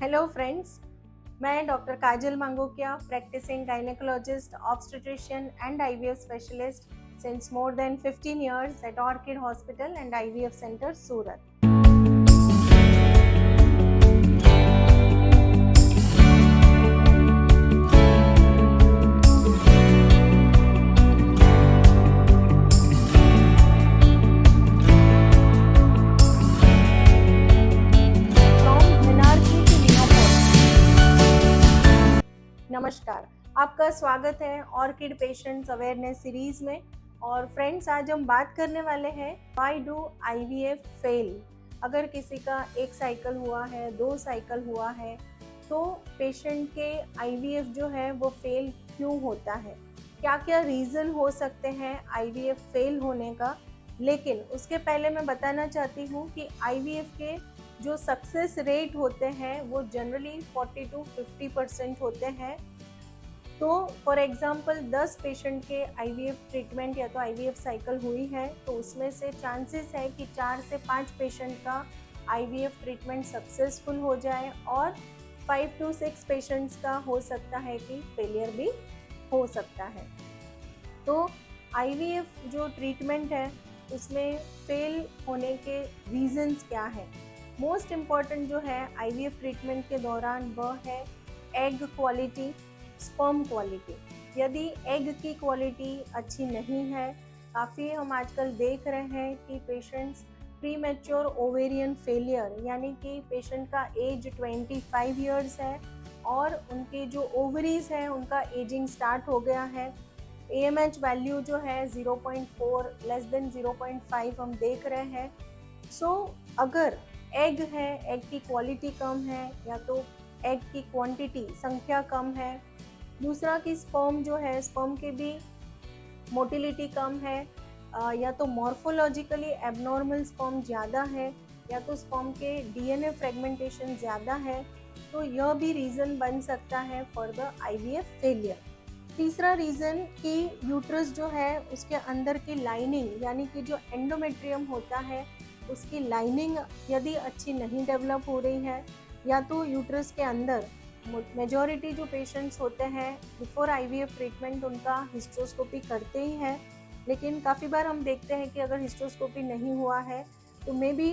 Hello friends, मैं doctor Kajal Mangokia, practising gynaecologist, obstetrician and IVF specialist since more than 15 years at Orchid Hospital and IVF Center, Surat. नमस्कार, आपका स्वागत है orchid patients awareness series में। और friends, आज हम बात करने वाले हैं व्हाई डू आईवीएफ फेल। अगर किसी का एक साइकिल हुआ है, 2 साइकिल हुआ है, तो पेशेंट के आईवीएफ जो है वो फेल क्यों होता है, क्या क्या रीज़न हो सकते हैं आईवीएफ फेल होने का। लेकिन उसके पहले मैं बताना चाहती हूँ कि आईवीएफ के जो सक्सेस रेट होते हैं वो जनरली 40 to 50% होते हैं। तो फॉर एग्जांपल 10 पेशेंट के आईवीएफ ट्रीटमेंट या तो आईवीएफ साइकिल हुई है, तो उसमें से चांसेस है कि 4 से 5 पेशेंट का आईवीएफ ट्रीटमेंट सक्सेसफुल हो जाए और 5 to 6 पेशेंट्स का हो सकता है कि फेलियर भी हो सकता है। तो आईवीएफ जो ट्रीटमेंट है उसमें फेल होने के रीजंस क्या है। मोस्ट इम्पॉर्टेंट जो है आईवीएफ ट्रीटमेंट के दौरान वह है एग क्वालिटी, स्पर्म क्वालिटी। यदि एग की क्वालिटी अच्छी नहीं है, काफ़ी हम आजकल देख रहे हैं कि patients pre mature ovarian failure, यानी कि पेशेंट का एज 25 इयर्स है और उनके जो ओवरीज हैं उनका एजिंग स्टार्ट हो गया है। AMH वैल्यू जो है 0.4 लेस देन 0.5 हम देख रहे हैं। सो अगर एग है, एग की क्वालिटी कम है, या तो एग की क्वांटिटी संख्या कम है, दूसरा कि स्पर्म जो है, स्पर्म की भी मोटिलिटी कम है, या तो मॉर्फोलॉजिकली एबनॉर्मल स्पर्म ज़्यादा है, या तो स्पर्म के DNA फ्रेगमेंटेशन ज़्यादा है, तो यह भी रीज़न बन सकता है फॉर द आईवीएफ फेलियर। तीसरा रीज़न कि यूट्रस जो है उसके अंदर की लाइनिंग, यानी कि जो एंडोमेट्रियम होता है उसकी लाइनिंग यदि अच्छी नहीं डेवलप हो रही है, या तो यूट्रस के अंदर मेजॉरिटी जो पेशेंट्स होते हैं बिफोर आईवीएफ ट्रीटमेंट उनका हिस्ट्रोस्कोपी करते ही हैं, लेकिन काफ़ी बार हम देखते हैं कि अगर हिस्ट्रोस्कोपी नहीं हुआ है तो मे बी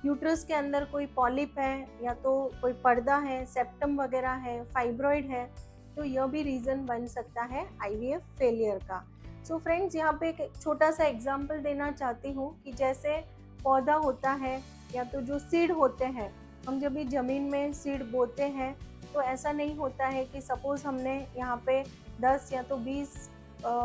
यूट्रस के अंदर कोई पॉलिप है, या तो कोई पर्दा है, सेप्टम वगैरह है, फाइब्रॉइड है, तो यह भी रीज़न बन सकता है आईवीएफ फेलियर का। सो फ्रेंड्स, यहाँ पे एक छोटा सा एग्जांपल देना चाहती हूँ कि जैसे पौधा होता है या तो जो सीड होते हैं, हम जब भी ज़मीन में सीड बोते हैं तो ऐसा नहीं होता है कि सपोज़ हमने यहाँ पे 10 या तो 20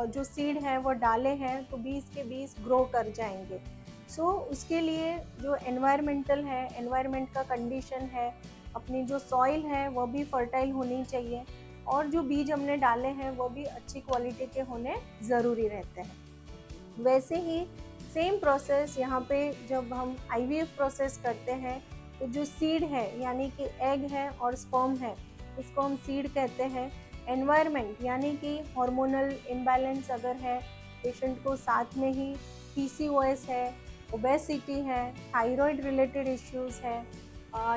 जो सीड है वो डाले हैं तो 20 के 20 ग्रो कर जाएंगे। सो उसके लिए जो एनवायरमेंटल है, एनवायरमेंट का कंडीशन है, अपनी जो सॉइल है वो भी फर्टाइल होनी चाहिए, और जो बीज हमने डाले हैं वो भी अच्छी क्वालिटी के होने ज़रूरी रहते हैं। वैसे ही सेम प्रोसेस यहाँ पे जब हम आईवीएफ प्रोसेस करते हैं तो जो सीड है, यानी कि एग है और स्पर्म है, इसको हम सीड कहते हैं। एनवायरनमेंट यानी कि हार्मोनल इम्बैलेंस अगर है पेशेंट को, साथ में ही PCOS है, ओबेसिटी है, थायराइड रिलेटेड इश्यूज़ है,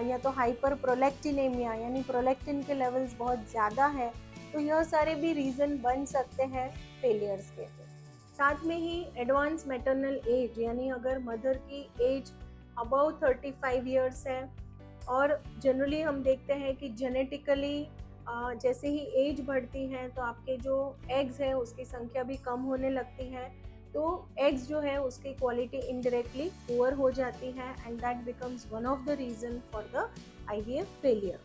या तो हाइपर प्रोलैक्टिनेमिया यानी प्रोलैक्टिन के लेवल्स बहुत ज़्यादा है, तो यह सारे भी रीज़न बन सकते हैं फेलियर्स के। साथ में ही एडवांस मैटरनल एज, यानी अगर मदर की एज अबव 35 इयर्स है, और जनरली हम देखते हैं कि जेनेटिकली जैसे ही एज बढ़ती है तो आपके जो एग्स है उसकी संख्या भी कम होने लगती है, तो एग्स जो है उसकी क्वालिटी इनडायरेक्टली पुअर हो जाती है, and that becomes one of the reason for the IVF failure.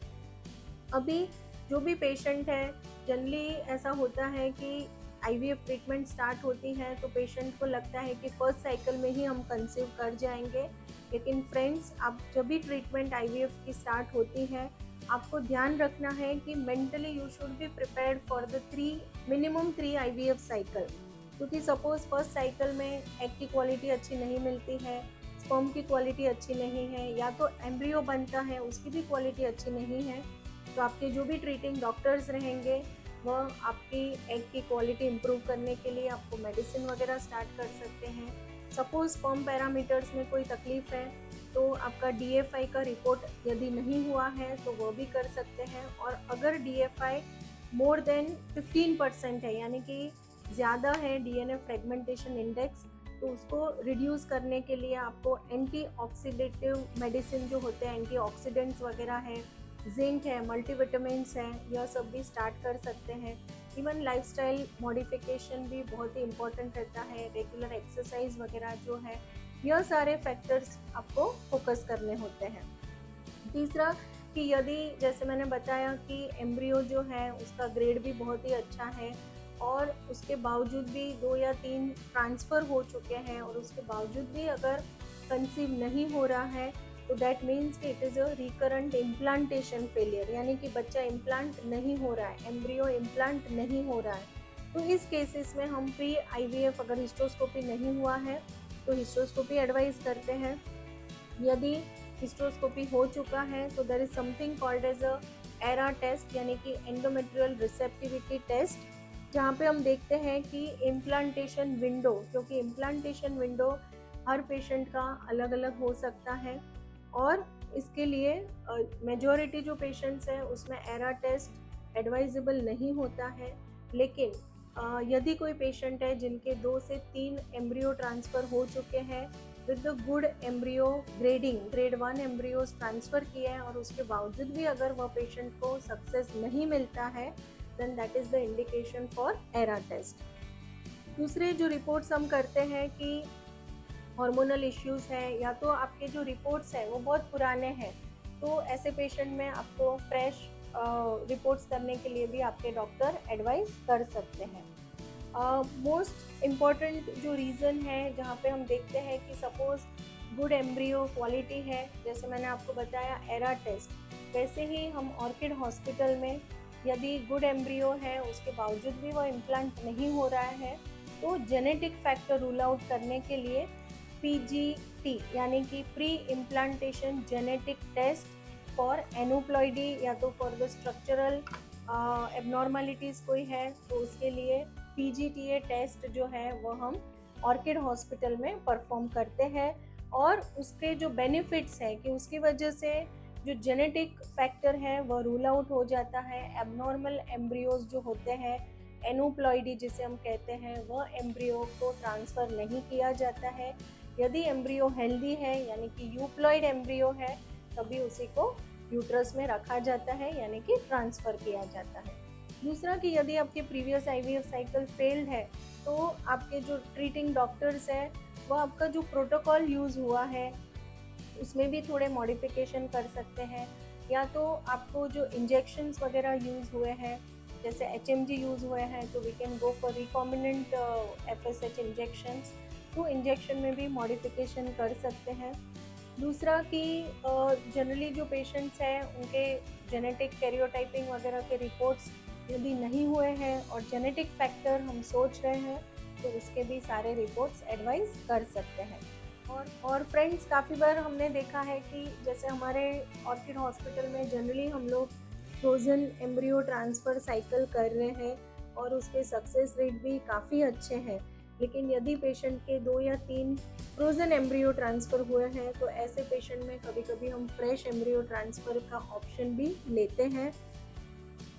अभी जो भी पेशेंट है, जनरली ऐसा होता है कि आईवीएफ ट्रीटमेंट स्टार्ट होती है तो पेशेंट को लगता है कि फर्स्ट साइकिल में ही हम कंसीव कर जाएंगे। लेकिन फ्रेंड्स, आप जब भी ट्रीटमेंट आईवीएफ की स्टार्ट होती है, आपको ध्यान रखना है कि mentally you should be prepared for the minimum 3 IVF cycle. क्योंकि सपोज फर्स्ट साइकिल में एग की क्वालिटी अच्छी नहीं मिलती है, स्पर्म की क्वालिटी अच्छी नहीं है, या तो एम्ब्रियो बनता है उसकी भी क्वालिटी अच्छी नहीं है, तो आपके जो भी ट्रीटिंग डॉक्टर्स रहेंगे वह आपकी एग की क्वालिटी इम्प्रूव करने के लिए आपको मेडिसिन वगैरह स्टार्ट कर सकते हैं। सपोज स्पर्म पैरामीटर्स में कोई तकलीफ है तो आपका DFI का रिपोर्ट यदि नहीं हुआ है तो वो भी कर सकते हैं। और अगर DFI मोर देन 15% है, यानी कि ज़्यादा है DNA फ्रेगमेंटेशन इंडेक्स, तो उसको रिड्यूस करने के लिए आपको एंटीऑक्सीडेटिव मेडिसिन जो होते हैं, एंटीऑक्सीडेंट्स वगैरह है, जिंक है, मल्टीविटामिन्स है, यह सब भी स्टार्ट कर सकते हैं। इवन लाइफस्टाइल मॉडिफिकेशन भी बहुत ही इम्पोर्टेंट रहता है, रेगुलर एक्सरसाइज वगैरह जो है, यह सारे फैक्टर्स आपको फोकस करने होते हैं। तीसरा कि यदि जैसे मैंने बताया कि एम्ब्रियो जो है उसका ग्रेड भी बहुत ही अच्छा है और उसके बावजूद भी 2 या 3 ट्रांसफ़र हो चुके हैं और उसके बावजूद भी अगर कंसीव नहीं हो रहा है तो दैट मीन्स कि it is a recurrent implantation failure, यानी कि बच्चा इम्प्लांट नहीं हो रहा है, एम्ब्रियो इम्प्लांट नहीं हो रहा है। तो इस केसेस में हम प्री IVF अगर हिस्टोस्कोपी नहीं हुआ है तो हिस्टोस्कोपी एडवाइस करते हैं। यदि हिस्टोस्कोपी हो चुका है तो there is something called as a ERA test, यानी कि एंडोमेट्रियल रिसेप्टिविटी टेस्ट, जहाँ पे हम देखते हैं कि इम्प्लांटेशन विंडो, क्योंकि इम्प्लांटेशन विंडो हर पेशेंट का अलग अलग हो सकता है और इसके लिए मेजॉरिटी जो पेशेंट्स हैं उसमें एरा टेस्ट एडवाइजेबल नहीं होता है। लेकिन यदि कोई पेशेंट है जिनके 2 से 3 एम्ब्रियो ट्रांसफ़र हो चुके हैं with the good embryo grading, grade 1 embryos transfer किए हैं और उसके बावजूद भी अगर वह पेशेंट को सक्सेस नहीं मिलता है then that is the indication for ERA test. दूसरे जो रिपोर्ट्स हम करते हैं कि हार्मोनल इश्यूज़ हैं या तो आपके जो रिपोर्ट्स हैं वो बहुत पुराने हैं, तो ऐसे पेशेंट में आपको फ्रेश रिपोर्ट्स करने के लिए भी आपके डॉक्टर एडवाइस कर सकते हैं। मोस्ट इम्पॉर्टेंट जो रीज़न है जहाँ पे हम देखते हैं कि सपोज़ गुड एम्ब्रियो क्वालिटी है, जैसे मैंने आपको बताया एरा टेस्ट, वैसे ही हम ऑर्किड हॉस्पिटल में यदि गुड एम्ब्रियो है उसके बावजूद भी वो इम्प्लांट नहीं हो रहा है तो जेनेटिक फैक्टर रूल आउट करने के लिए PGT यानी कि pre implantation genetic test for aneuploidy या तो फॉर द स्ट्रक्चरल एबनॉर्मलिटीज़ कोई है तो उसके लिए PGTA टेस्ट जो है वो हम ऑर्किड हॉस्पिटल में परफॉर्म करते हैं और उसके जो बेनिफिट्स हैं कि उसकी वजह से जो जेनेटिक फैक्टर है वह रूल आउट हो जाता है, एबनॉर्मल एम्ब्रियोज जो होते हैं, एनोप्लॉइडी जिसे हम कहते हैं, वह एम्ब्रियो को ट्रांसफ़र नहीं किया जाता है। यदि एम्ब्रियो हेल्दी है यानी कि यूप्लॉइड एम्ब्रियो है तभी उसी को यूट्रस में रखा जाता है यानी कि ट्रांसफ़र किया जाता है। दूसरा कि यदि आपके प्रीवियस IVF साइकिल फेल्ड है तो आपके जो ट्रीटिंग डॉक्टर्स हैं वह आपका जो प्रोटोकॉल यूज़ हुआ है उसमें भी थोड़े मॉडिफिकेशन कर सकते हैं, या तो आपको जो इंजेक्शंस वगैरह यूज़ हुए हैं जैसे HMG यूज़ हुए हैं तो we can go for recombinant FSH injections, तो इंजेक्शन में भी मॉडिफिकेशन कर सकते हैं। दूसरा कि जनरली जो पेशेंट्स हैं उनके जेनेटिक कैरियोटाइपिंग वगैरह के रिपोर्ट्स यदि नहीं हुए हैं और जेनेटिक फैक्टर हम सोच रहे हैं तो उसके भी सारे रिपोर्ट्स एडवाइस कर सकते हैं। और फ्रेंड्स काफ़ी बार हमने देखा है कि जैसे हमारे ऑर्किड हॉस्पिटल में जनरली हम लोग फ्रोज़न एम्ब्रियो ट्रांसफ़र साइकिल कर रहे हैं और उसके सक्सेस रेट भी काफ़ी अच्छे हैं, लेकिन यदि पेशेंट के 2 या 3 फ्रोज़न एम्ब्रियो ट्रांसफ़र हुए हैं तो ऐसे पेशेंट में कभी कभी हम फ्रेश एम्ब्रियो ट्रांसफ़र का ऑप्शन भी लेते हैं।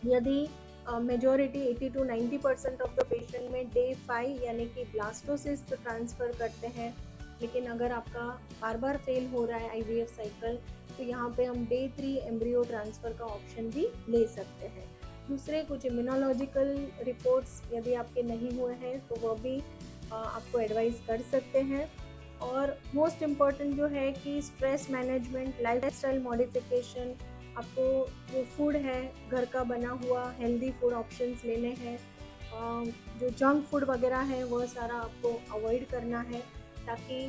यदि majority 80 to 90% of the patient में डे 5 यानी कि ब्लास्टोसिस्ट ट्रांसफ़र करते हैं, लेकिन अगर आपका बार बार फेल हो रहा है IVF साइकिल तो यहाँ पे हम डे 3 एम्ब्रियो ट्रांसफ़र का ऑप्शन भी ले सकते हैं। दूसरे कुछ इम्यूनोलॉजिकल रिपोर्ट्स यदि आपके नहीं हुए हैं तो वह भी आपको एडवाइस कर सकते हैं। और मोस्ट इम्पॉर्टेंट जो है कि स्ट्रेस मैनेजमेंट, लाइफस्टाइल मॉडिफिकेशन, आपको जो फूड है घर का बना हुआ हेल्दी फूड ऑप्शंस लेने हैं, जो जंक फूड वगैरह है वह सारा आपको अवॉइड करना है ताकि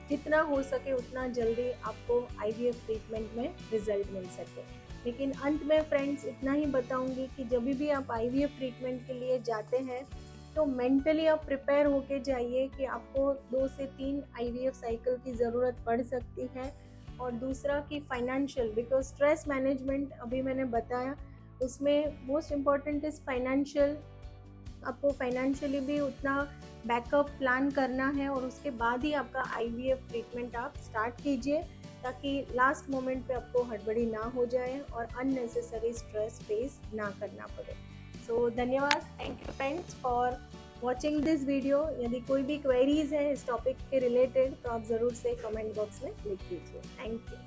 जितना हो सके उतना जल्दी आपको IVF ट्रीटमेंट में रिजल्ट मिल सके। लेकिन अंत में फ्रेंड्स इतना ही बताऊंगी कि जब भी आप IVF ट्रीटमेंट के लिए जाते हैं तो मेंटली आप प्रिपेयर होके जाइए कि आपको 2 से 3 IVF साइकिल की ज़रूरत पड़ सकती है। और दूसरा कि फाइनेंशियल, बिकॉज स्ट्रेस मैनेजमेंट अभी मैंने बताया उसमें मोस्ट इम्पॉर्टेंट इज़ फाइनेंशियल, आपको फाइनेंशियली भी उतना बैकअप प्लान करना है और उसके बाद ही आपका IVF ट्रीटमेंट आप स्टार्ट कीजिए, ताकि लास्ट मोमेंट पे आपको हड़बड़ी ना हो जाए और अननेसेसरी स्ट्रेस फेस ना करना पड़े। सो धन्यवाद, thank you friends for watching this video. यदि कोई भी क्वेरीज है इस टॉपिक के रिलेटेड तो आप ज़रूर से कमेंट बॉक्स में लिख दीजिए। Thank you.